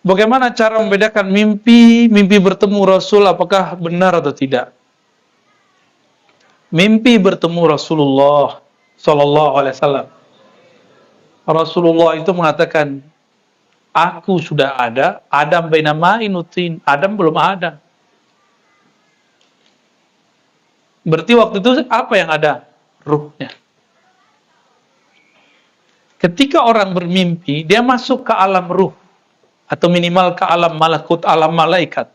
Bagaimana cara membedakan mimpi bertemu Rasul, apakah benar atau tidak? Mimpi bertemu Rasulullah Sallallahu Alaihi Wasallam. Rasulullah itu mengatakan, aku sudah ada, Adam baina ma'in utin. Adam belum ada. Berarti waktu itu apa yang ada? Ruhnya. Ketika orang bermimpi, dia masuk ke alam ruh, atau minimal ke alam malakut, alam malaikat,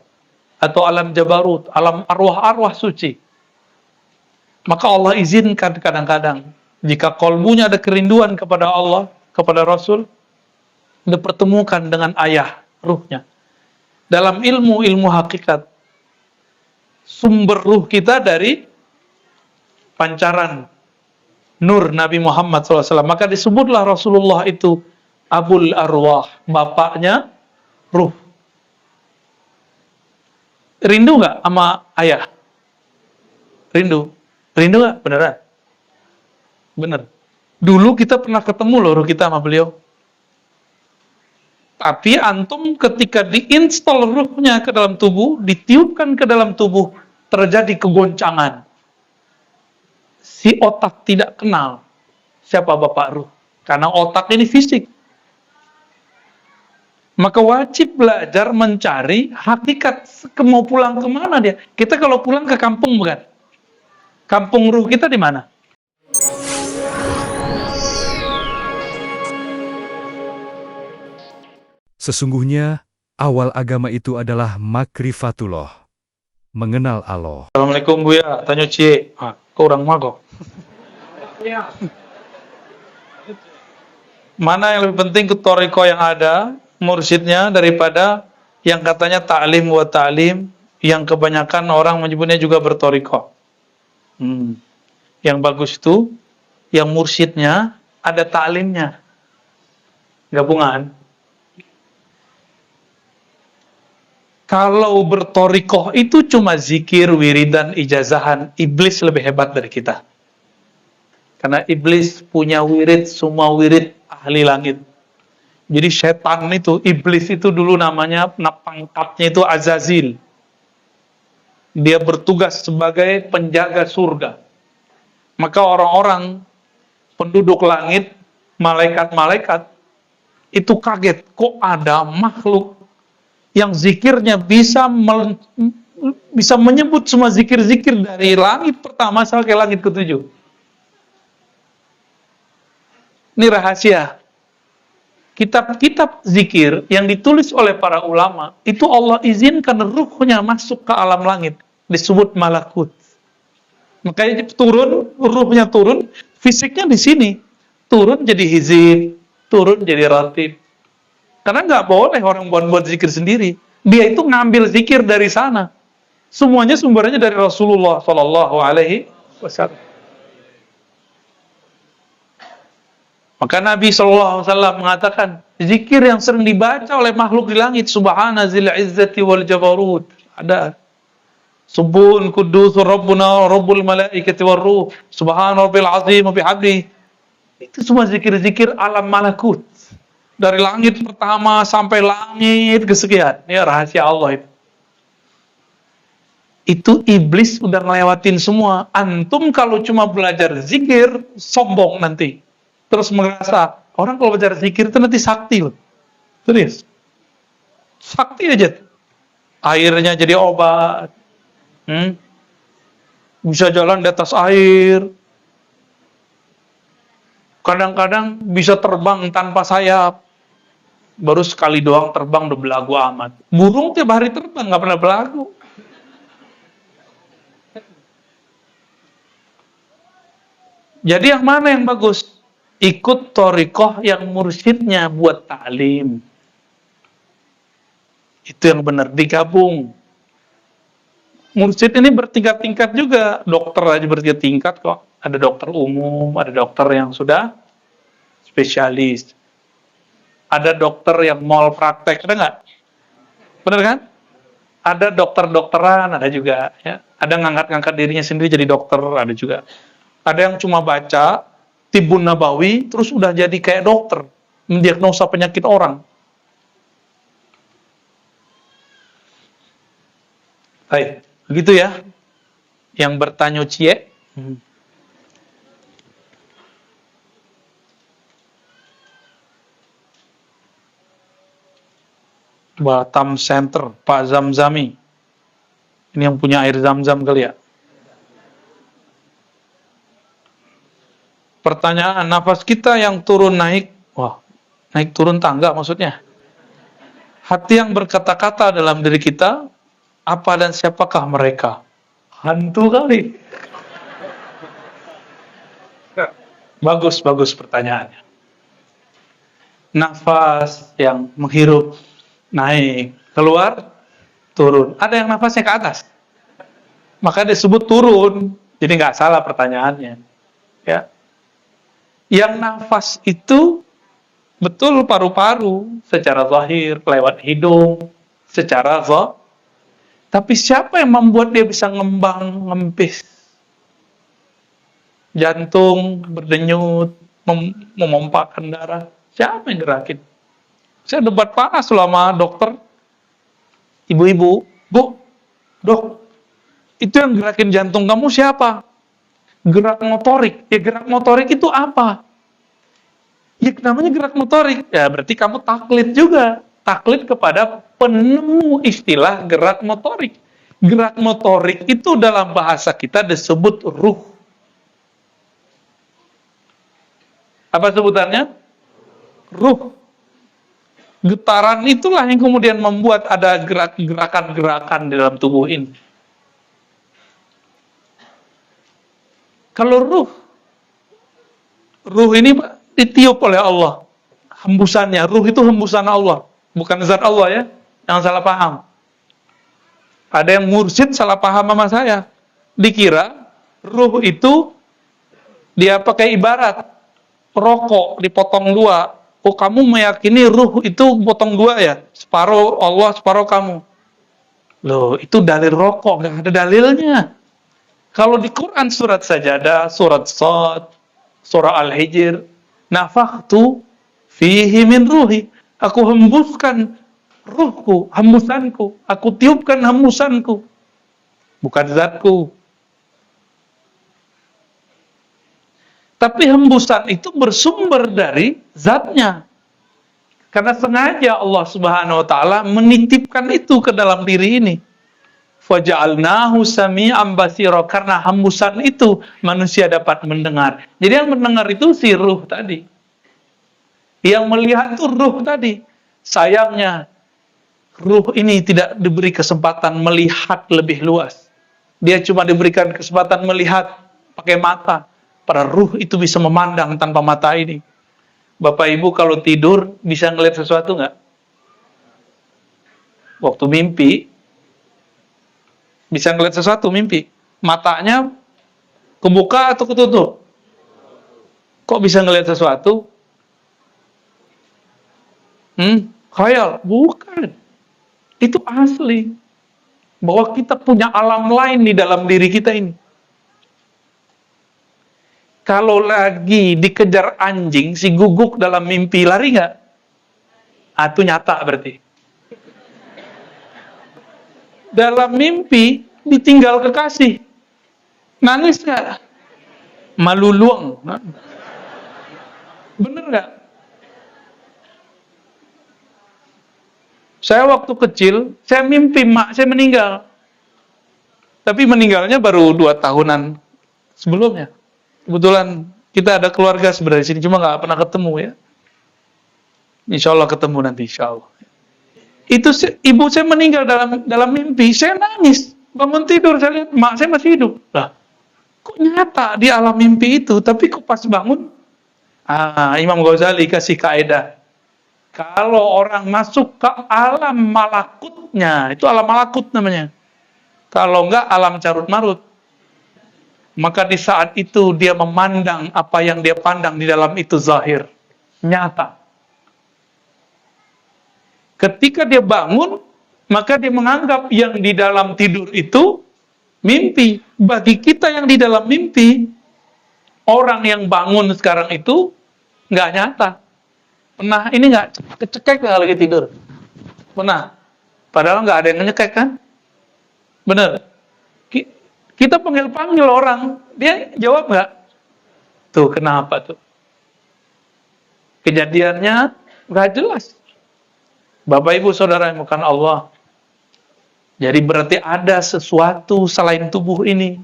atau alam jabarut, alam arwah-arwah suci. Maka Allah izinkan kadang-kadang, jika kolbunya ada kerinduan kepada Allah, kepada Rasul, dipertemukan dengan ayah ruhnya. Dalam ilmu hakikat, sumber ruh kita dari pancaran nur Nabi Muhammad SAW. Maka disebutlah Rasulullah itu Abul Arwah, bapaknya ruh. Rindu nggak sama ayah? Rindu. Rindu nggak? Beneran? Bener. Dulu kita pernah ketemu loh ruh kita sama beliau. Tapi antum ketika diinstal ruhnya ke dalam tubuh, ditiupkan ke dalam tubuh, terjadi kegoncangan. Si otak tidak kenal siapa bapak ruh. Karena otak ini fisik. Maka wajib belajar mencari hakikat, mau pulang kemana dia. Kita kalau pulang ke kampung bukan? Kampung ruh kita di mana? Sesungguhnya, awal agama itu adalah makrifatullah, mengenal Allah. Assalamualaikum Buya, tanya Cie. Kau orang mago. Mana yang lebih penting ke toriko yang ada, mursyidnya, daripada yang katanya ta'lim wa ta'lim, yang kebanyakan orang menyebutnya juga bertoriko. Yang bagus itu, yang mursyidnya ada ta'limnya. Gabungan. Kalau bertorikoh itu cuma zikir, wiridan, ijazahan, iblis lebih hebat dari kita. Karena iblis punya wirid, semua wirid ahli langit. Jadi setan itu, iblis itu dulu namanya, pangkatnya itu Azazil. Dia bertugas sebagai penjaga surga. Maka orang-orang penduduk langit, malaikat-malaikat, itu kaget, kok ada makhluk yang zikirnya bisa menyebut semua zikir-zikir dari langit pertama sampai langit ketujuh. Ini rahasia. Kitab-kitab zikir yang ditulis oleh para ulama, itu Allah izinkan ruhnya masuk ke alam langit. Disebut malakut. Makanya turun, ruhnya turun, fisiknya di sini. Turun jadi hizib, turun jadi ratib. Karena nggak boleh orang buat zikir sendiri. Dia itu ngambil zikir dari sana. Semuanya sumbernya dari Rasulullah Sallallahu Alaihi Wasallam. Maka Nabi Sallallahu Alaihi Wasallam mengatakan, zikir yang sering dibaca oleh makhluk di langit, Subhana zil izzati wal jabarut. Ada. Subun kudus Rabbuna Rabbul malaikati war ruh. Subhana rabbil azim wa bihamdi. Itu semua zikir-zikir alam malakut. Dari langit pertama sampai langit kesekian. Ini rahasia Allah itu. Itu iblis udah ngelewatin semua. Antum kalau cuma belajar zikir, sombong nanti. Terus merasa, orang kalau belajar zikir itu nanti sakti loh. Serius. Sakti aja. Airnya jadi obat. Bisa jalan di atas air. Kadang-kadang bisa terbang tanpa sayap. Baru sekali doang terbang udah belagu amat. Burung tiap hari terbang, nggak pernah belagu. Jadi yang mana yang bagus? Ikut torikoh yang mursyidnya buat ta'lim. Itu yang benar, digabung. Mursyid ini bertingkat-tingkat juga. Dokter aja bertingkat kok. Ada dokter umum, ada dokter yang sudah spesialis. Ada dokter yang mal praktek, ada nggak? Bener kan? Ada dokter-dokteran, ada juga. Ya. Ada ngangkat-ngangkat dirinya sendiri jadi dokter, ada juga. Ada yang cuma baca Tibun Nabawi, terus udah jadi kayak dokter, mendiagnosa penyakit orang. Baik, begitu ya. Yang bertanya cie. Batam Center, Pak Zamzami. Ini yang punya air zam-zam kali ya. Pertanyaan, nafas kita yang turun naik, wah, naik turun tangga maksudnya. Hati yang berkata-kata dalam diri kita, apa dan siapakah mereka? Hantu kali. Bagus pertanyaannya. Nafas yang menghirup, naik, keluar, turun. Ada yang nafasnya ke atas. Maka disebut turun. Jadi nggak salah pertanyaannya. Ya. Yang nafas itu betul paru-paru secara zahir, lewat hidung, secara zahir. Tapi siapa yang membuat dia bisa ngembang, ngempis? Jantung berdenyut, memompahkan darah. Siapa yang gerakin? Saya debat panas selama dokter. Ibu-ibu, Bu, dok, itu yang gerakin jantung kamu siapa? Gerak motorik. Ya gerak motorik itu apa? Ya namanya gerak motorik. Ya berarti kamu taklid juga. Taklid kepada penemu istilah gerak motorik. Gerak motorik itu dalam bahasa kita disebut ruh. Apa sebutannya? Ruh. Getaran itulah yang kemudian membuat ada gerakan-gerakan di dalam tubuh ini. Kalau ruh ini ditiup oleh Allah. Hembusannya, ruh itu hembusan Allah. Bukan zat Allah ya. Jangan salah paham. Ada yang mursyid salah paham sama saya. Dikira ruh itu dia pakai ibarat. Rokok dipotong dua. Oh, kamu meyakini ruh itu potong dua ya? Separuh Allah, separuh kamu. Loh, itu dalil rokok, nggak ada dalilnya. Kalau di Quran surat Sajadah, surat Shad, surah Al-Hijr, nafakhtu fihi min ruhi. Aku hembuskan ruhku, hembusanku. Aku tiupkan hembusanku. Bukan zatku. Tapi hembusan itu bersumber dari zatnya. Karena sengaja Allah Subhanahu wa taala menitipkan itu ke dalam diri ini. Faja'alnahu sami'an basira, karena hembusan itu manusia dapat mendengar. Jadi yang mendengar itu si ruh tadi. Yang melihat itu ruh tadi. Sayangnya ruh ini tidak diberi kesempatan melihat lebih luas. Dia cuma diberikan kesempatan melihat pakai mata. Para ruh itu bisa memandang tanpa mata ini. Bapak Ibu kalau tidur bisa ngelihat sesuatu nggak? Waktu mimpi bisa ngelihat sesuatu mimpi. Matanya kebuka atau ketutup? Kok bisa ngelihat sesuatu? Khayal? Bukan. Itu asli. Bahwa kita punya alam lain di dalam diri kita ini. Kalau lagi dikejar anjing, si guguk dalam mimpi lari nggak? Itu nyata berarti. Dalam mimpi ditinggal kekasih, nangis nggak? Maluluang, bener nggak? Saya waktu kecil, saya mimpi mak saya meninggal, tapi meninggalnya baru 2 tahunan sebelumnya. Kebetulan kita ada keluarga sebenarnya di sini, cuma nggak pernah ketemu ya. Insya Allah ketemu nanti, insya Allah. Itu ibu saya meninggal dalam mimpi, saya nangis. Bangun tidur, saya lihat mak saya masih hidup. Lah, kok nyata di alam mimpi itu, tapi kok pas bangun, Imam Ghazali kasih kaidah. Kalau orang masuk ke alam malakutnya, itu alam malakut namanya. Kalau enggak, alam carut marut. Maka di saat itu dia memandang apa yang dia pandang di dalam itu zahir, nyata. Ketika dia bangun, maka dia menganggap yang di dalam tidur itu mimpi. Bagi kita yang di dalam mimpi, orang yang bangun sekarang itu nggak nyata. Pernah ini nggak kecekek nggak lagi tidur? Pernah? Padahal nggak ada yang ngecekek kan? Bener. Ki- Kita panggil-panggil orang, dia jawab nggak? Tuh, kenapa tuh? Kejadiannya nggak jelas. Bapak Ibu Saudara yang bukan Allah. Jadi berarti ada sesuatu selain tubuh ini.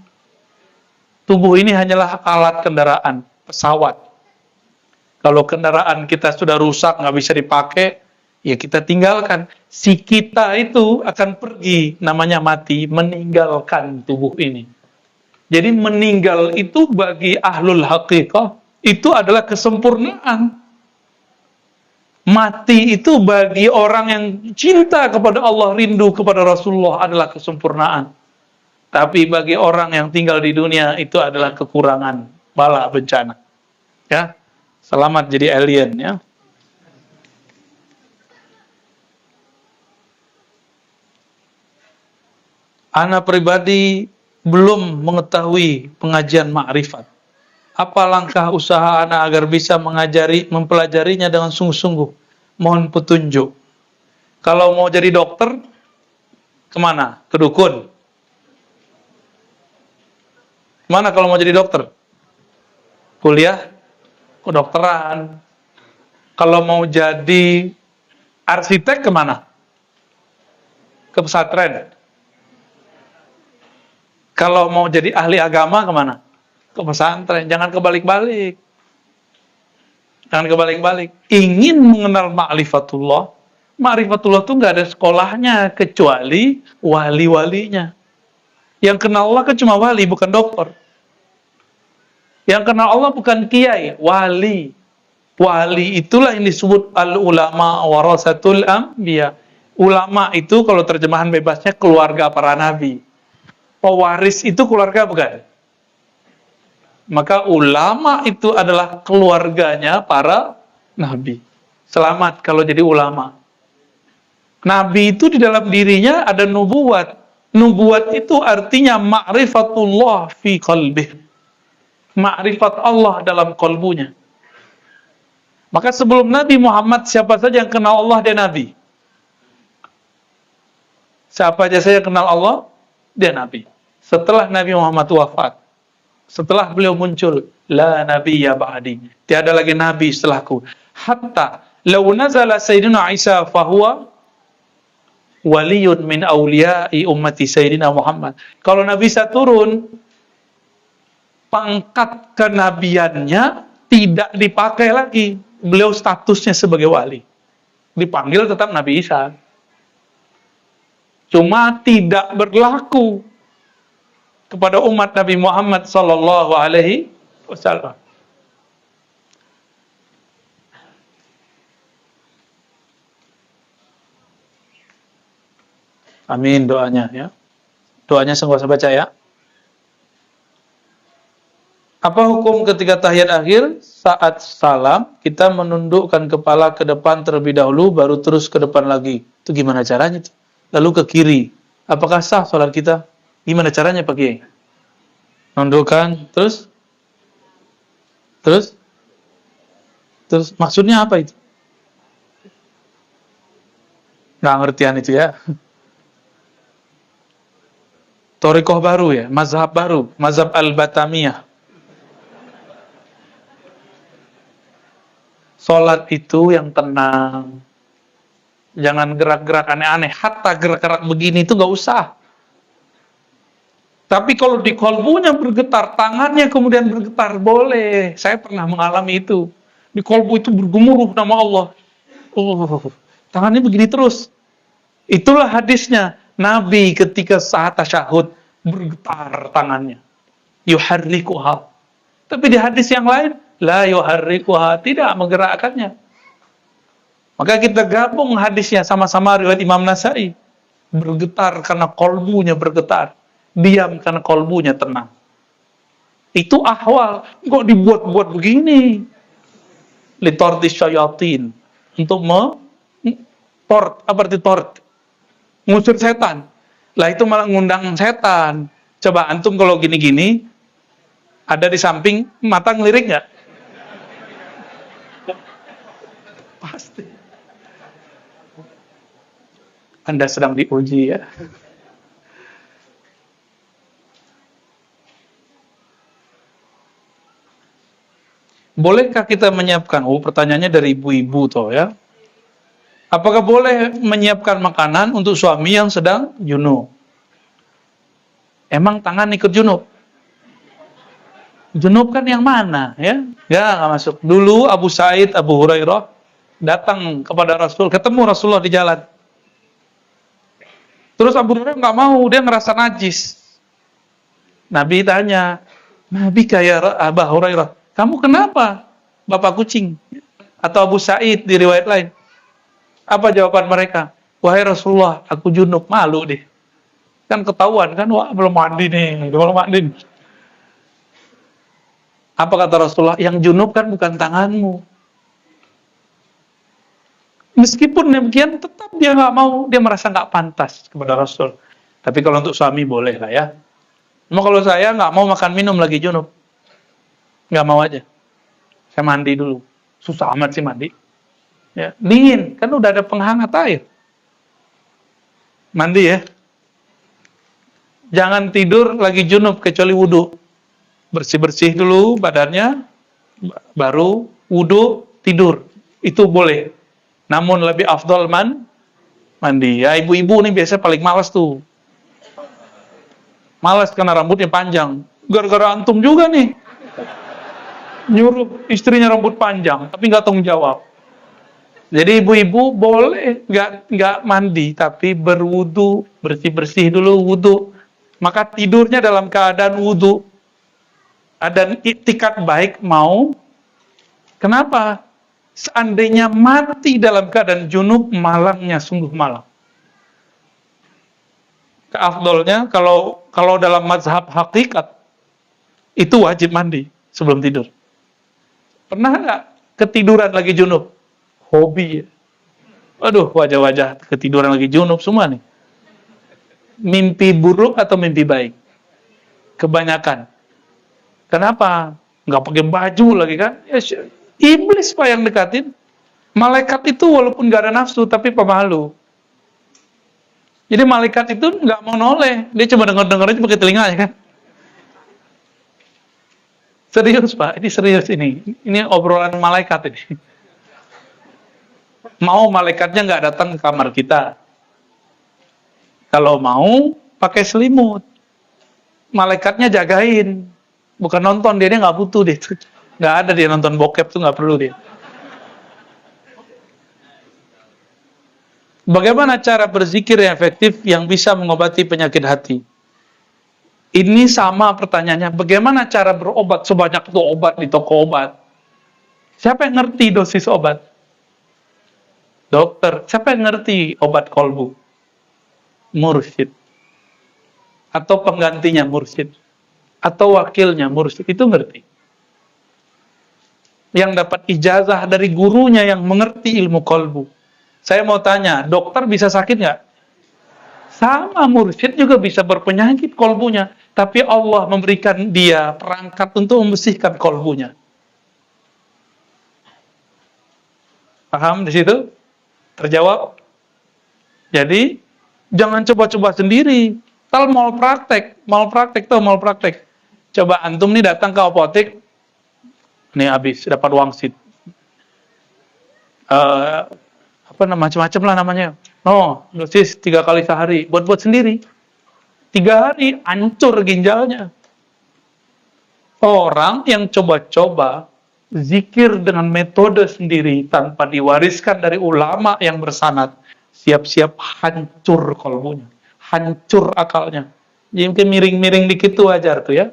Tubuh ini hanyalah alat kendaraan, pesawat. Kalau kendaraan kita sudah rusak, nggak bisa dipakai, ya kita tinggalkan. Si kita itu akan pergi, namanya mati, meninggalkan tubuh ini. Jadi meninggal itu bagi ahlul haqiqah, itu adalah kesempurnaan. Mati itu bagi orang yang cinta kepada Allah, rindu kepada Rasulullah adalah kesempurnaan. Tapi bagi orang yang tinggal di dunia itu adalah kekurangan, bala bencana. Ya, selamat jadi alien ya. Ana pribadi belum mengetahui pengajian ma'rifat. Apa langkah usaha Ana agar bisa mempelajarinya dengan sungguh-sungguh? Mohon petunjuk. Kalau mau jadi dokter, kemana? Ke dukun. Mana kalau mau jadi dokter? Kuliah kedokteran. Kalau mau jadi arsitek, kemana? Ke pesantren. Kalau mau jadi ahli agama, kemana? Ke pesantren. Jangan kebalik-balik. Jangan kebalik-balik. Ingin mengenal ma'rifatullah, ma'rifatullah itu nggak ada sekolahnya kecuali wali-walinya. Yang kenal Allah kan cuma wali, bukan dokter. Yang kenal Allah bukan kiai, wali. Wali itulah yang disebut al-ulama warasatul anbiya. Ulama itu kalau terjemahan bebasnya keluarga para nabi. Pewaris itu keluarga bukan? Maka ulama itu adalah keluarganya para nabi. Selamat kalau jadi ulama. Nabi itu di dalam dirinya ada nubuat. Nubuat itu artinya ma'rifatullah fi qalbih. Ma'rifat Allah dalam kalbunya. Maka sebelum Nabi Muhammad, siapa saja yang kenal Allah, dia Nabi. Siapa saja yang kenal Allah, dia Nabi. Setelah Nabi Muhammad wafat, setelah beliau muncul, la nabiyya ba'di, tiada lagi nabi setelahku. Hatta law nazala sayyidina Isa fahuwa waliyun min awliya'i ummati sayyidina Muhammad. Kalau Nabi Isa turun, pangkat kenabiannya tidak dipakai lagi. Beliau statusnya sebagai wali. Dipanggil tetap Nabi Isa. Cuma tidak berlaku kepada umat Nabi Muhammad sallallahu alaihi wasallam. Amin doanya ya. Doanya saya nggak usah baca ya. Apa hukum ketika tahiyat akhir saat salam kita menundukkan kepala ke depan terlebih dahulu baru terus ke depan lagi? Itu gimana caranya itu? Lalu ke kiri. Apakah sah sholat kita? Gimana caranya Pak Kiai? Nundukkan terus maksudnya apa itu? Nggak ngertian itu ya. Thariqah baru ya, mazhab baru, mazhab al-Batamiyah. Sholat itu yang tenang. Jangan gerak-gerak aneh-aneh. Hatta gerak-gerak begini itu nggak usah. Tapi kalau di kolbunya bergetar, tangannya kemudian bergetar, boleh. Saya pernah mengalami itu. Di kolbu itu bergemuruh nama Allah. Oh, tangannya begini terus. Itulah hadisnya. Nabi ketika saat tasyahud bergetar tangannya. Yuharrikuha. Tapi di hadis yang lain, la yuharrikuha, tidak menggerakkannya. Maka kita gabung hadisnya sama-sama riwayat Imam Nasai. Bergetar karena kolbunya bergetar. Diam karena kolbunya tenang. Itu ahwal. Kok dibuat-buat begini? Litorti syayatin. Untuk tort, apa arti tort? Ngusir setan. Lah itu malah ngundang setan. Coba antum kalau gini-gini, ada di samping, mata ngelirik nggak? Pasti. Anda sedang diuji ya. Bolehkah kita menyiapkan? Oh, pertanyaannya dari ibu-ibu toh ya. Apakah boleh menyiapkan makanan untuk suami yang sedang junub? Emang tangan ikut junub? Junub kan yang mana ya? Ya, nggak masuk. Dulu Abu Sa'id, Abu Hurairah datang kepada Rasul, ketemu Rasulullah di jalan. Terus Abu Hurairah nggak mau, dia ngerasa najis. Nabi tanya, Nabi kayak Abu Hurairah, kamu kenapa? Bapak kucing. Atau Abu Sa'id di riwayat lain. Apa jawaban mereka? Wahai Rasulullah, aku junub, malu deh. Kan ketahuan kan, wah belum mandi nih, belum mandi. Apa kata Rasulullah? Yang junub kan bukan tanganmu. Meskipun demikian, tetap dia nggak mau, dia merasa nggak pantas kepada Rasul. Tapi kalau untuk suami boleh lah ya. Cuma kalau saya nggak mau makan minum lagi junub, nggak mau aja. Saya mandi dulu. Susah amat sih mandi. Ya, dingin, kan udah ada penghangat air. Mandi ya. Jangan tidur lagi junub kecuali wudhu. Bersih-bersih dulu badannya, baru wudhu, tidur. Itu boleh. Namun lebih afdol mandi. Ya, ibu-ibu nih biasanya paling malas tuh. Malas karena rambutnya panjang. Gara-gara antum juga nih. Nyuruh istrinya rambut panjang, tapi nggak tanggung jawab. Jadi ibu-ibu boleh nggak mandi, tapi berwudu, bersih-bersih dulu wudu. Maka tidurnya dalam keadaan wudu. Dan iktikad baik mau. Kenapa? Seandainya mati dalam keadaan junub, malangnya sungguh malang. Keafdolnya kalau dalam mazhab hakikat itu wajib mandi sebelum tidur. Pernah nggak ketiduran lagi junub? Hobi ya. Aduh, wajah-wajah ketiduran lagi junub semua nih. Mimpi buruk atau mimpi baik? Kebanyakan. Kenapa? Nggak pakai baju lagi kan? Ya, iblis pak yang dekatin. Malaikat itu walaupun nggak ada nafsu, tapi pemalu. Jadi malaikat itu nggak mau noleh. Dia cuma denger-denger aja pakai telinganya kan. Serius pak, ini serius ini. Ini obrolan malaikat ini. Mau malaikatnya nggak datang ke kamar kita. Kalau mau, pakai selimut. Malaikatnya jagain. Bukan nonton, dia nggak butuh deh. Nggak ada dia nonton bokep tuh, nggak perlu dia. Bagaimana cara berzikir yang efektif yang bisa mengobati penyakit hati? Ini sama pertanyaannya, bagaimana cara berobat sebanyak itu obat di toko obat? Siapa yang ngerti dosis obat? Dokter. Siapa yang ngerti obat kolbu? Mursyid. Atau penggantinya mursyid. Atau wakilnya mursyid. Itu ngerti. Yang dapat ijazah dari gurunya yang mengerti ilmu kolbu. Saya mau tanya, dokter bisa sakit nggak? Sama, mursyid juga bisa berpenyakit kolbunya. Tapi Allah memberikan dia perangkat untuk membersihkan kolbunya. Paham di situ? Terjawab? Jadi, jangan coba-coba sendiri. Kalau mau praktek. Coba antum nih datang ke apotek, nih habis, dapat wangsit. Macam-macam lah namanya. Dosis 3 kali sehari. Buat sendiri. 3 hari, hancur ginjalnya. Orang yang coba-coba zikir dengan metode sendiri tanpa diwariskan dari ulama yang bersanad, siap-siap hancur kolbunya, hancur akalnya. Jadi mungkin miring-miring dikit tuh wajar tuh ya.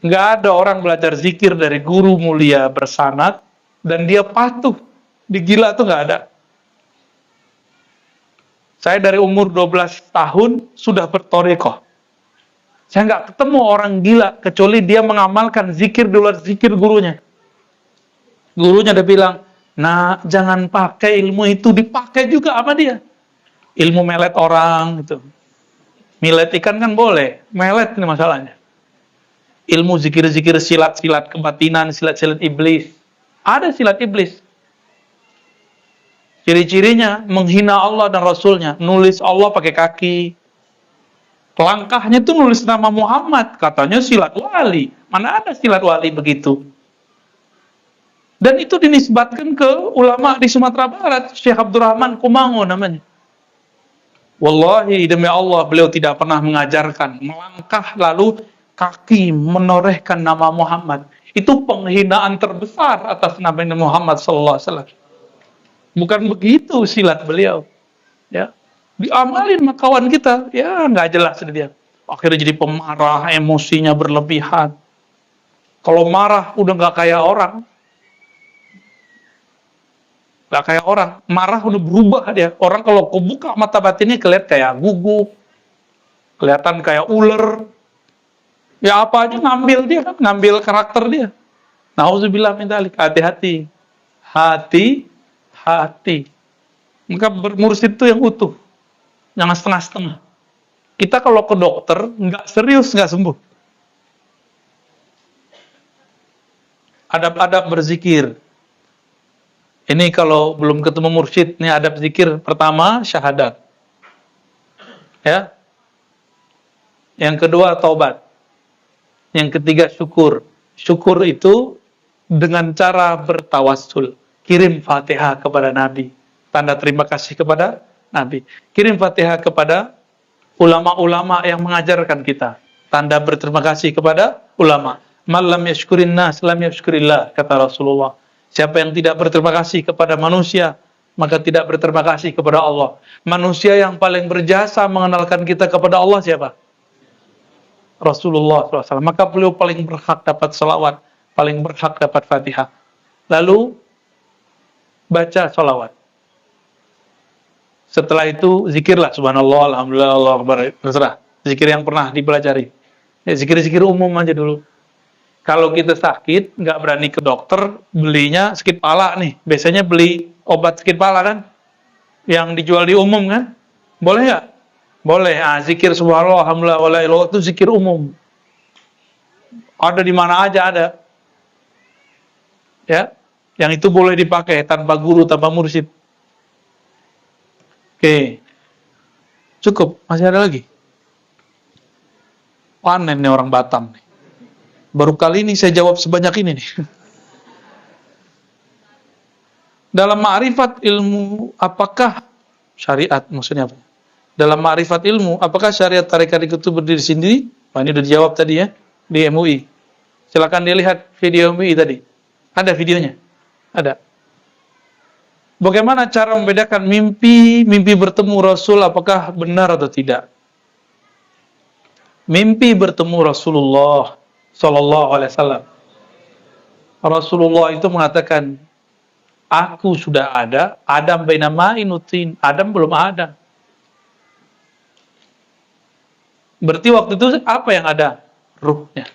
Nggak ada orang belajar zikir dari guru mulia bersanad dan dia patuh, digila tuh nggak ada. Saya dari umur 12 tahun sudah bertorekoh. Saya nggak ketemu orang gila kecuali dia mengamalkan zikir di luar zikir gurunya. Gurunya udah bilang, nah jangan pakai ilmu itu, dipakai juga sama dia. Ilmu melet orang gitu. Milet ikan kan boleh, melet ini masalahnya. Ilmu zikir-zikir silat-silat kebatinan, silat-silat iblis. Ada silat iblis. Ciri-cirinya menghina Allah dan Rasulnya, nulis Allah pakai kaki. Langkahnya tuh nulis nama Muhammad, katanya silat wali. Mana ada silat wali begitu? Dan itu dinisbatkan ke ulama di Sumatera Barat, Syekh Abdurrahman Kumango namanya. Wallahi demi Allah, beliau tidak pernah mengajarkan melangkah lalu kaki menorehkan nama Muhammad. Itu penghinaan terbesar atas nama Muhammad sallallahu alaihi wasallam. Bukan begitu silat beliau. Ya, diamalin sama kawan kita, ya nggak jelas dia. Akhirnya jadi pemarah, emosinya berlebihan. Kalau marah udah nggak kayak orang. Gak kayak orang, marah udah berubah dia. Orang kalau kau buka mata batinnya kelihatan kayak gugup, kelihatan kayak ular. Ya apa aja ngambil dia kan, ngambil karakter dia. Nauzubillah min dzalik. Hati-hati. Hati-hati. Maka bermursyid itu yang utuh. Jangan setengah-setengah. Kita kalau ke dokter, nggak serius, nggak sembuh. Adab-adab berzikir. Ini kalau belum ketemu mursyid, ini adab zikir pertama syahadat. Ya. Yang kedua taubat. Yang ketiga syukur. Syukur itu dengan cara bertawassul. Kirim Fatihah kepada Nabi. Tanda terima kasih kepada Nabi. Kirim Fatihah kepada ulama-ulama yang mengajarkan kita. Tanda berterima kasih kepada ulama. Man lam yashkurin nas lam yashkurillah, kata Rasulullah. Siapa yang tidak berterima kasih kepada manusia, maka tidak berterima kasih kepada Allah. Manusia yang paling berjasa mengenalkan kita kepada Allah siapa? Rasulullah SAW. Maka beliau paling berhak dapat salawat, paling berhak dapat Fatihah. Lalu baca salawat. Setelah itu zikirlah subhanallah, alhamdulillah, Allahu akbar, terserah. Zikir yang pernah dipelajari. Ya, zikir-zikir umum aja dulu. Kalau kita sakit, nggak berani ke dokter, belinya sakit pala nih. Biasanya beli obat sakit pala kan? Yang dijual di umum kan? Boleh nggak? Boleh. Zikir subhanallah, alhamdulillah, wala ilaha illallah itu zikir umum. Ada di mana aja ada. Ya, yang itu boleh dipakai tanpa guru, tanpa mursyid. Oke. Cukup, masih ada lagi. Panen nih orang Batam nih. Baru kali ini saya jawab sebanyak ini nih. Dalam ma'rifat ilmu, apakah syariat, maksudnya apa? Dalam ma'rifat ilmu, apakah syariat tarekat itu berdiri sendiri? Wah, ini udah dijawab tadi ya, di MUI. Silakan dilihat video MUI tadi. Ada videonya? Ada. Bagaimana cara membedakan mimpi bertemu Rasul, apakah benar atau tidak? Mimpi bertemu Rasulullah Sallallahu Alaihi Wasallam. Rasulullah itu mengatakan, aku sudah ada, Adam baina ma'in utin. Adam belum ada. Berarti waktu itu apa yang ada? Ruhnya.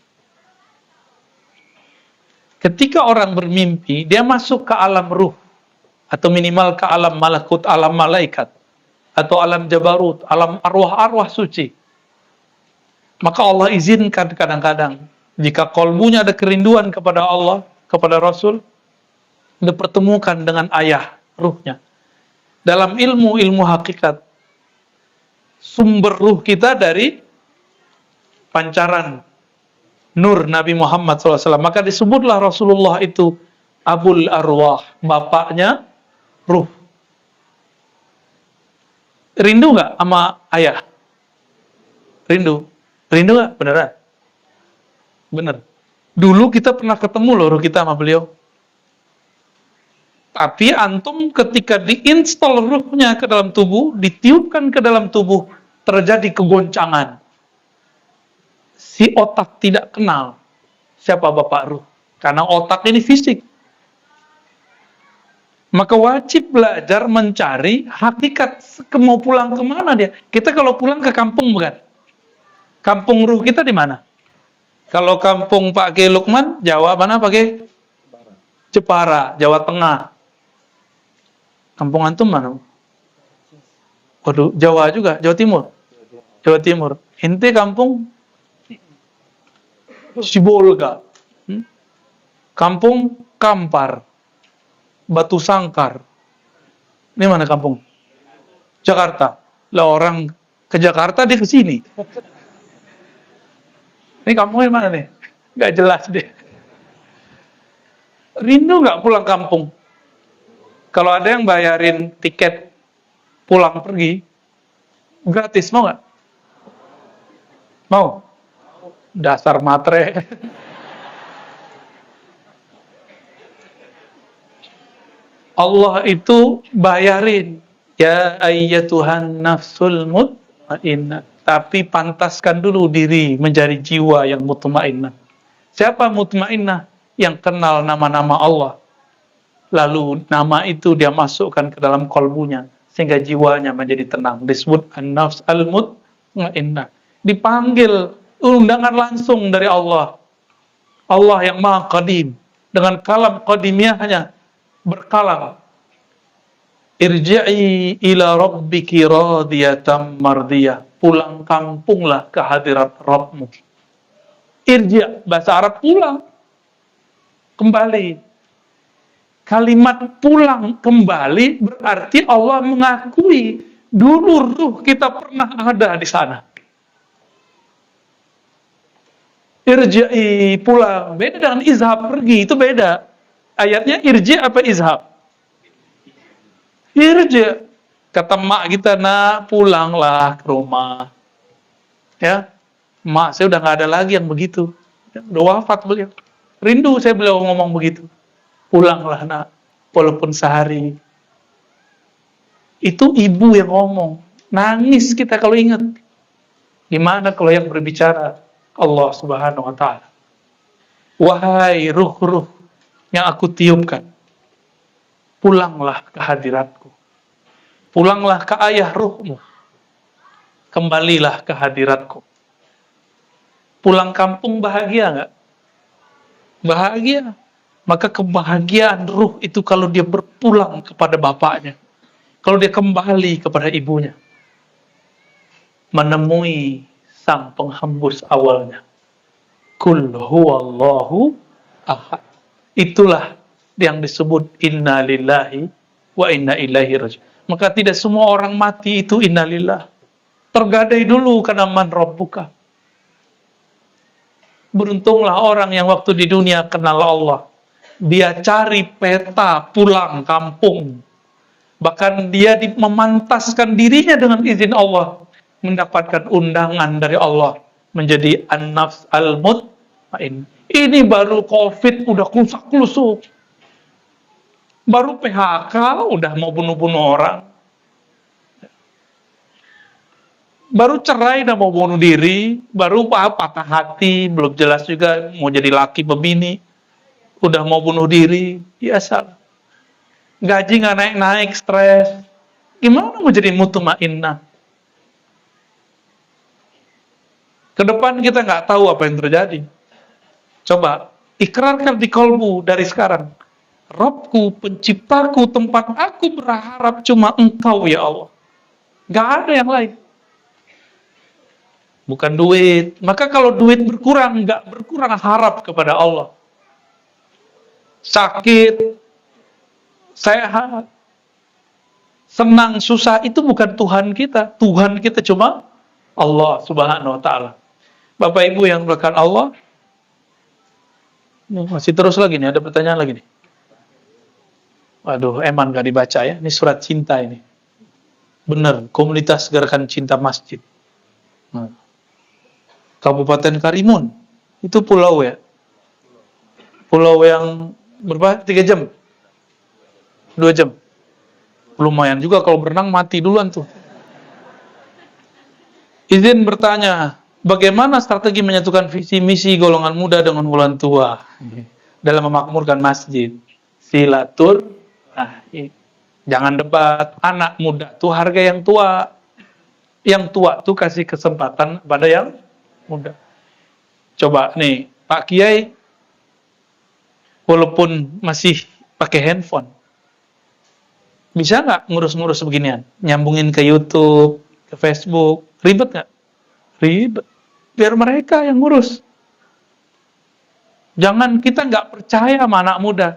Ketika orang bermimpi, dia masuk ke alam ruh. Atau minimal ke alam malakut, alam malaikat. Atau alam jabarut, alam arwah-arwah suci. Maka Allah izinkan kadang-kadang, jika kolbunya ada kerinduan kepada Allah, kepada Rasul, dipertemukan dengan ayah ruhnya. Dalam ilmu hakikat, sumber ruh kita dari pancaran nur Nabi Muhammad SAW. Maka disebutlah Rasulullah itu Abul Arwah, bapaknya ruh. Rindu nggak sama ayah? Rindu? Rindu nggak? Beneran? Bener. Dulu kita pernah ketemu loh ruh kita sama beliau. Tapi antum ketika diinstal ruhnya ke dalam tubuh, ditiupkan ke dalam tubuh, terjadi kegoncangan. Si otak tidak kenal siapa bapak ruh. Karena otak ini fisik. Maka wajib belajar mencari hakikat, mau pulang kemana dia. Kita kalau pulang ke kampung bukan? Kampung ruh kita di mana? Kalau kampung Pak Ki Lukman, Jawa mana Pak Ki? Jepara, Jawa Tengah. Kampung antum mana? Waduh, Jawa juga, Jawa Timur. Jawa Timur. Ente kampung Sibolga. Kampung Kampar. Batu Sangkar. Ini mana kampung? Jakarta. Lah orang ke Jakarta dia ke sini. Ini kampungnya mana nih? Gak jelas deh. Rindu nggak pulang kampung? Kalau ada yang bayarin tiket pulang pergi, gratis, mau nggak? Mau? Dasar matre. Allah itu bayarin. Ya ayyatuhan nafsul mutmainnah. Tapi pantaskan dulu diri menjadi jiwa yang mutmainnah. Siapa mutmainnah? Yang kenal nama-nama Allah. Lalu nama itu dia masukkan ke dalam kolbunya. Sehingga jiwanya menjadi tenang. Disebut an-nafs al-mutmainnah. Dipanggil undangan langsung dari Allah. Allah yang maha qadim. Dengan kalam qadimiyahnya berkalam, irji'i ila rabbiki radiyatan mardiyah, pulang kampunglah ke hadirat Rabbmu. Irji', bahasa Arab pulang, kembali. Kalimat pulang kembali berarti Allah mengakui dulu ruh kita pernah ada di sana. Irji'i, pulang, beda dengan izhab, pergi, itu beda. Ayatnya irji' apa izhab? Irji'. Kata mak kita, nak pulanglah ke rumah. Ya, mak saya udah nggak ada lagi yang begitu. Udah wafat beliau. Rindu saya beliau ngomong begitu. Pulanglah nak, walaupun sehari. Itu ibu yang ngomong. Nangis kita kalau ingat. Gimana kalau yang berbicara? Allah Subhanahu wa ta'ala. Wahai ruh-ruh yang aku tiupkan, pulanglah ke hadiratku. Pulanglah ke ayah ruhmu. Kembalilah ke hadiratku. Pulang kampung bahagia nggak? Bahagia. Maka kebahagiaan ruh itu kalau dia berpulang kepada bapaknya. Kalau dia kembali kepada ibunya. Menemui sang penghembus awalnya. Kul huwallahu ahad. Itulah yang disebut inna lillahi wa inna ilaihi raji'un. Maka tidak semua orang mati itu inna lillah. Tergadai dulu karena man rabbuka. Beruntunglah orang yang waktu di dunia kenal Allah. Dia cari peta pulang kampung. Bahkan dia memantaskan dirinya dengan izin Allah. Mendapatkan undangan dari Allah. Menjadi an-nafs al-mutmainnah. Ini baru COVID udah klusak-klusuk. Baru PHK udah mau bunuh-bunuh orang. Baru cerai udah mau bunuh diri. Baru patah hati, belum jelas juga mau jadi laki pebini. Udah mau bunuh diri. Biasa. Gaji nggak naik-naik, stres. Gimana mau jadi mutmainnah? Kedepan kita nggak tahu apa yang terjadi. Coba ikrarkan di kolbu dari sekarang. Rabbku, penciptaku, tempat aku berharap cuma Engkau ya Allah. Nggak ada yang lain. Bukan duit. Maka kalau duit berkurang, nggak berkurang harap kepada Allah. Sakit, sehat, senang, susah, itu bukan Tuhan kita. Tuhan kita cuma Allah Subhanahu wa ta'ala. Bapak Ibu yang dimuliakan Allah, masih terus lagi nih, ada pertanyaan lagi nih. Waduh, eman gak dibaca ya. Ini surat cinta ini. Benar, komunitas gerakan cinta masjid. Nah. Kabupaten Karimun. Itu pulau ya. Pulau yang berapa? 3 jam? 2 jam? Lumayan juga kalau berenang mati duluan tuh. Izin bertanya, bagaimana strategi menyatukan visi misi golongan muda dengan golongan tua dalam memakmurkan masjid? Jangan debat. Anak muda tuh harga yang tua. Yang tua tuh kasih kesempatan pada yang muda. Coba nih, Pak Kiai walaupun masih pakai handphone, bisa nggak ngurus-ngurus beginian? Nyambungin ke YouTube, ke Facebook, ribet nggak? Ribet. Biar mereka yang ngurus. Jangan kita nggak percaya sama anak muda.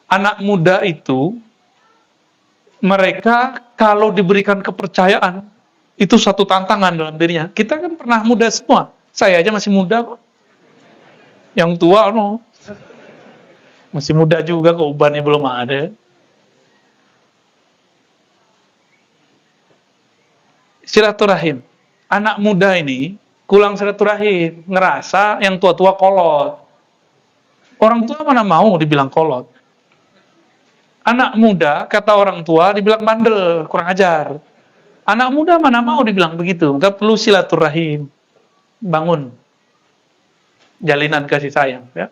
Anak muda itu, mereka kalau diberikan kepercayaan, itu satu tantangan dalam dirinya. Kita kan pernah muda semua. Saya aja masih muda kok. Yang tua, no. Masih muda juga kok, ubannya belum ada. Silaturahim. Anak muda ini kurang silaturahim, ngerasa yang tua-tua kolot. Orang tua mana mau dibilang kolot. Anak muda, kata orang tua, dibilang bandel, kurang ajar. Anak muda mana mau dibilang begitu. Nggak perlu silaturahim. Bangun. Jalinan kasih sayang. Ya.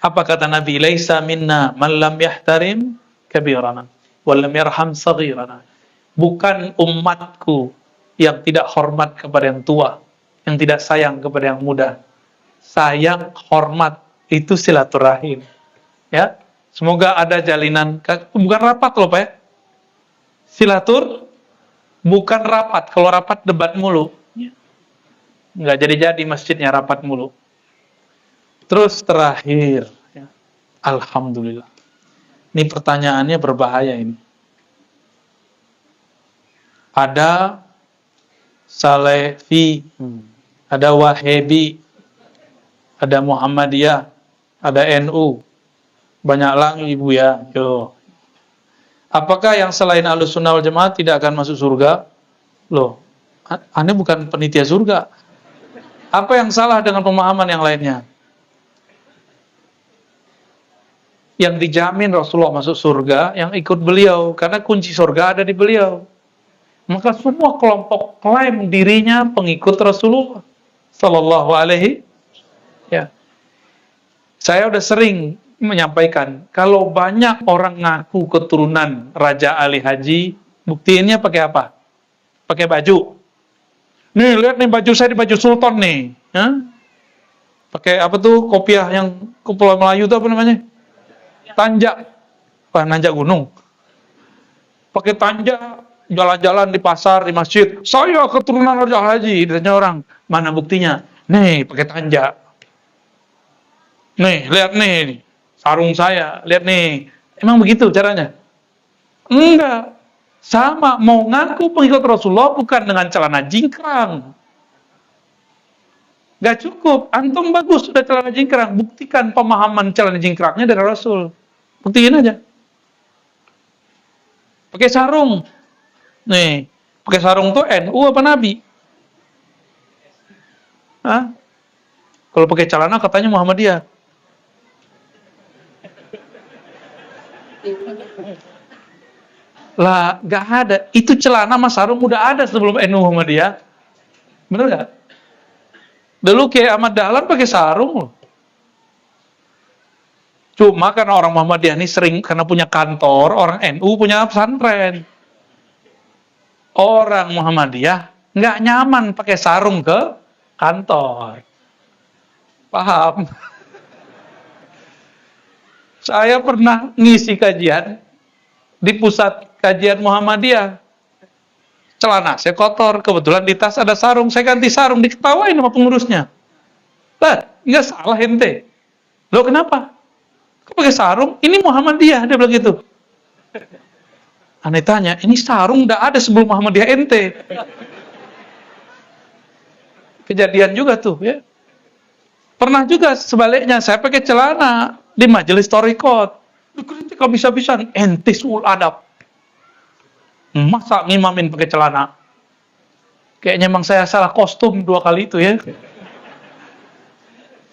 Apa kata Nabi? Laisa minna man lam yahtarim kabirana. Wa lam yarham saghirana. Bukan umatku yang tidak hormat kepada yang tua. Yang tidak sayang kepada yang muda. Sayang, hormat. Itu silaturahim. Ya. Semoga ada jalinan, bukan rapat loh Pak ya. Silatur, bukan rapat. Kalau rapat debat mulu. Nggak jadi-jadi masjidnya rapat mulu. Terus terakhir, ya. Alhamdulillah. Ini pertanyaannya berbahaya ini. Ada Salafi, ada Wahabi, ada Muhammadiyah, ada NU. Banyak lagi ibu ya. Yo. Apakah yang selain Ahlussunnah wal Jamaah tidak akan masuk surga? Loh, Anda bukan penitia surga. Apa yang salah dengan pemahaman yang lainnya? Yang dijamin Rasulullah masuk surga, yang ikut beliau, karena kunci surga ada di beliau. Maka semua kelompok klaim dirinya pengikut Rasulullah Sallallahu Alaihi. Ya, saya udah sering menyampaikan, kalau banyak orang ngaku keturunan Raja Ali Haji, buktiinnya pakai apa? Pakai baju. Nih, lihat nih baju saya di baju Sultan nih. Ya? Pakai apa tuh, kopiah yang Kepulauan Melayu itu apa namanya? Tanjak. Wah, nanjak gunung. Pakai tanjak, jalan-jalan di pasar, di masjid. Saya keturunan Raja Haji. Ditanya orang, mana buktinya? Nih, pakai tanjak. Nih, lihat nih. Sarung saya, lihat nih. Emang begitu caranya? Enggak. Sama, mau ngaku pengikut Rasulullah bukan dengan celana jingkrang. Gak cukup. Antum bagus sudah celana jingkrang. Buktikan pemahaman celana jingkrangnya dari Rasul. Buktiin aja. Pakai sarung. Nih, pakai sarung tuh NU apa Nabi? Hah? Kalau pakai celana katanya Muhammadiyah. Lah, gak ada. Itu celana sama sarung udah ada sebelum NU Muhammadiyah. Bener gak? Dulu kayak Ahmad Dahlan pakai sarung loh. Cuma karena orang Muhammadiyah ini sering, karena punya kantor, orang NU punya pesantren. Orang Muhammadiyah nggak nyaman pakai sarung ke kantor. Paham? Saya pernah ngisi kajian di pusat kajian Muhammadiyah. Celana saya kotor, kebetulan di tas ada sarung, saya ganti sarung, diketawain sama pengurusnya. Lah, nggak salah ente. Loh kenapa? Kok pakai sarung? Ini Muhammadiyah, dia bilang gitu. Aneh tanya, ini sarung udah ada sebelum Muhammadiyah ente. Kejadian juga tuh ya. Pernah juga sebaliknya, saya pakai celana di majelis thariqat. Dikritik habis-habisan, ente sul adab. Masa ngimamin pakai celana? Kayaknya emang saya salah kostum 2 kali itu ya.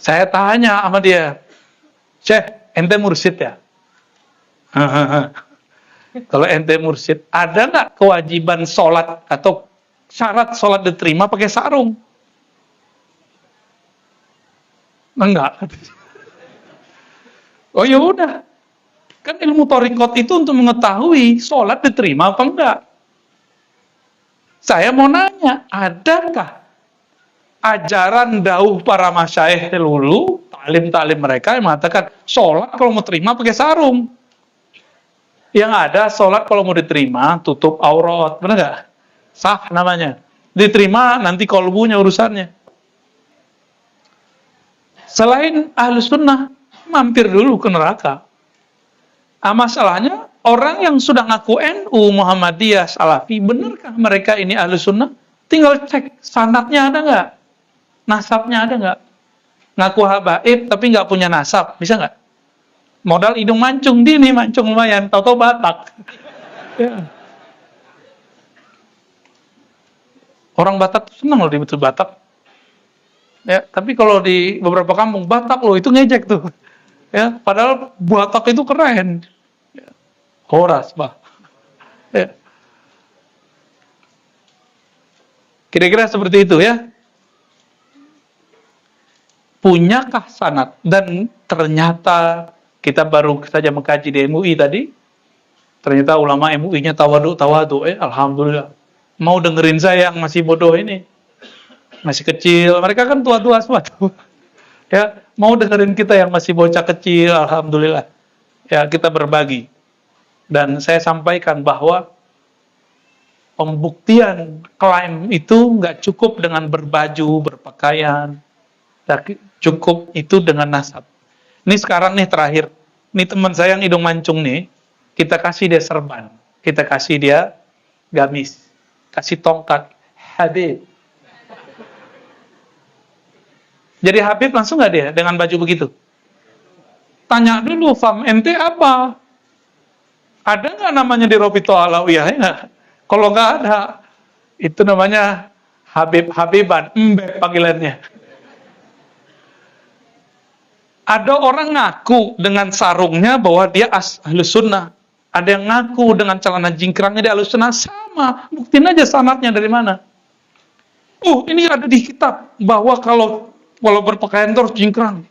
Saya tanya sama dia, Syekh, ente mursyid ya? Kalau ente mursyid, ada nggak kewajiban sholat atau syarat sholat diterima pakai sarung? Enggak. Oh ya udah. Kan ilmu thariqat itu untuk mengetahui sholat diterima apa enggak. Saya mau nanya, adakah ajaran dauh para masyayikh dulu, taklim-taklim mereka yang mengatakan sholat kalau mau terima pakai sarung? Yang ada sholat kalau mau diterima tutup aurat, benar nggak? Sah namanya. Diterima nanti kolbunya urusannya. Selain Ahlus Sunnah, mampir dulu ke neraka. Masalahnya, orang yang sudah ngaku NU, Muhammadiyah, Salafi, benarkah mereka ini Ahlus Sunnah? Tinggal cek sanadnya ada nggak? Nasabnya ada nggak? ngaku habaib tapi nggak punya nasab, bisa nggak? Modal hidung mancung, dia nih mancung lumayan, tahu-tahu Batak. Ya. Orang Batak tuh senang loh disebut Batak. Ya, tapi kalau di beberapa kampung Batak loh itu ngejek tuh. Ya, padahal Batak itu keren. Ya. Horas, Pak. Ya. Kira-kira seperti itu ya. Punyakah sanad? Dan ternyata kita baru saja mengkaji di MUI tadi, ternyata ulama MUI-nya tawadu, alhamdulillah. Mau dengerin saya yang masih bodoh ini, masih kecil, mereka kan tua-tua semua tuh. Ya, mau dengerin kita yang masih bocah kecil, alhamdulillah. Ya, kita berbagi. Dan saya sampaikan bahwa pembuktian klaim itu nggak cukup dengan berbaju, berpakaian, tapi cukup itu dengan nasab. Ini sekarang nih terakhir, ini teman saya yang hidung mancung nih, kita kasih dia serban, kita kasih dia gamis, kasih tongkat, Habib. Jadi Habib langsung nggak dia dengan baju begitu? Tanya dulu, fam ente apa? Ada nggak namanya di Ropito Alawiyah? Ya? Kalau nggak ada, itu namanya Habiban, Mbek panggilannya. Ada orang ngaku dengan sarungnya bahwa dia ahlus sunnah. Ada yang ngaku dengan celana jingkrangnya dia ahlus sunnah. Sama, buktiin aja sanadnya dari mana. Ini ada di kitab bahwa kalau berpakaian terus jingkrang.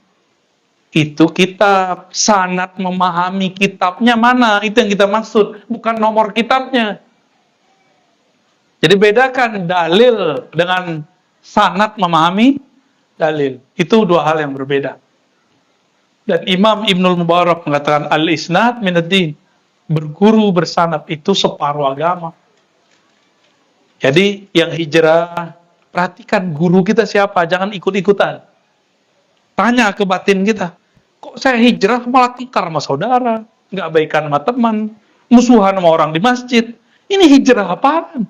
Itu kitab, sanad memahami kitabnya mana, itu yang kita maksud, bukan nomor kitabnya. Jadi bedakan dalil dengan sanad memahami dalil. Itu dua hal yang berbeda. Dan Imam Ibnul Mubarak mengatakan al-isnad minad-din. Berguru bersanad itu separuh agama. Jadi yang hijrah, perhatikan guru kita siapa, jangan ikut-ikutan. Tanya ke batin kita, kok saya hijrah malah tengkar sama saudara, nggak baikan sama teman, musuhan sama orang di masjid. Ini hijrah apaan?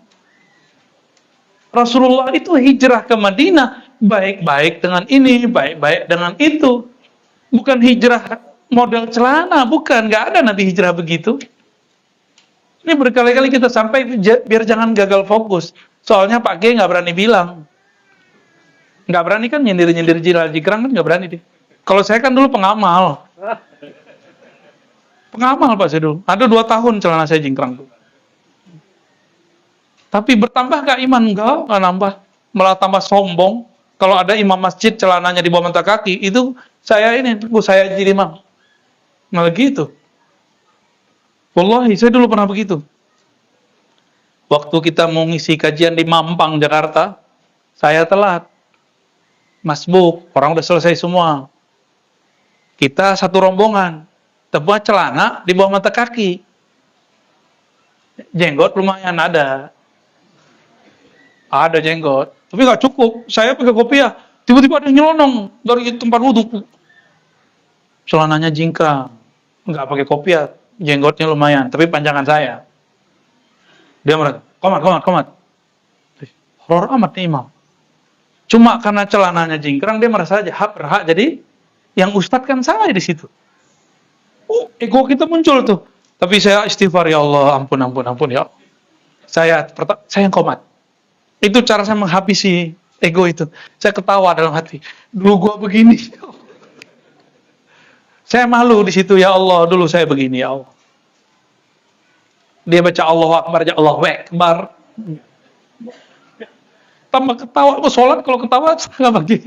Rasulullah itu hijrah ke Madinah, baik-baik dengan ini, baik-baik dengan itu. Bukan hijrah model celana, bukan. Nggak ada Nabi hijrah begitu. Ini berkali-kali kita sampai, biar jangan gagal fokus. Soalnya Pak G nggak berani bilang. Nggak berani kan nyindir-nyindir jingkrang kan nggak berani deh. Kalau saya kan dulu pengamal. Pengamal Pak saya dulu. Ada 2 tahun celana saya jingkrang tuh. Tapi bertambah nggak iman? Nggak nambah. Malah tambah sombong. Kalau ada imam masjid celananya di bawah mata kaki, itu saya jadi imam. Malah gitu. Wallahi, saya dulu pernah begitu. Waktu kita mau ngisi kajian di Mampang, Jakarta, saya telat. Masbuk, orang udah selesai semua. Kita satu rombongan, tebak celana di bawah mata kaki. Jenggot lumayan ada. Ada jenggot. Tapi nggak cukup. Saya pakai kopiah. Tiba-tiba ada yang nyelonong dari tempat wudhu. Celananya jingkrang. Nggak pakai kopiah. Jenggotnya lumayan. Tapi panjangan saya. Dia merasa, komat. Horor amat nih imam. Cuma karena celananya jingkrang, dia merasa aja berhak jadi yang ustadz kan saya di situ. Ego kita muncul tuh. Tapi saya istighfar, ya Allah, ampun ya. Saya yang komat. Itu cara saya menghabisi ego itu. Saya ketawa dalam hati. Dulu gua begini. Saya malu di situ, ya Allah, dulu saya begini, ya Allah. Dia baca Allahu Akbar, ya Allahu Akbar. Tambah ketawa, sholat kalau ketawa nggak bagi.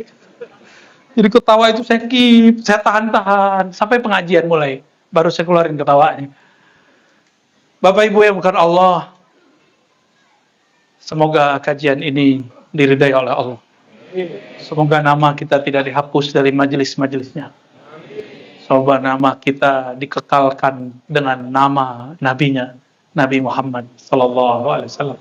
Jadi ketawa itu saya tahan sampai pengajian mulai, baru saya keluarin ketawanya. Bapak Ibu yang bukan Allah, semoga kajian ini diridai oleh Allah. Semoga nama kita tidak dihapus dari majelis-majelisnya. Semoga nama kita dikekalkan dengan nama nabinya, Nabi Muhammad sallallahu alaihi wasallam.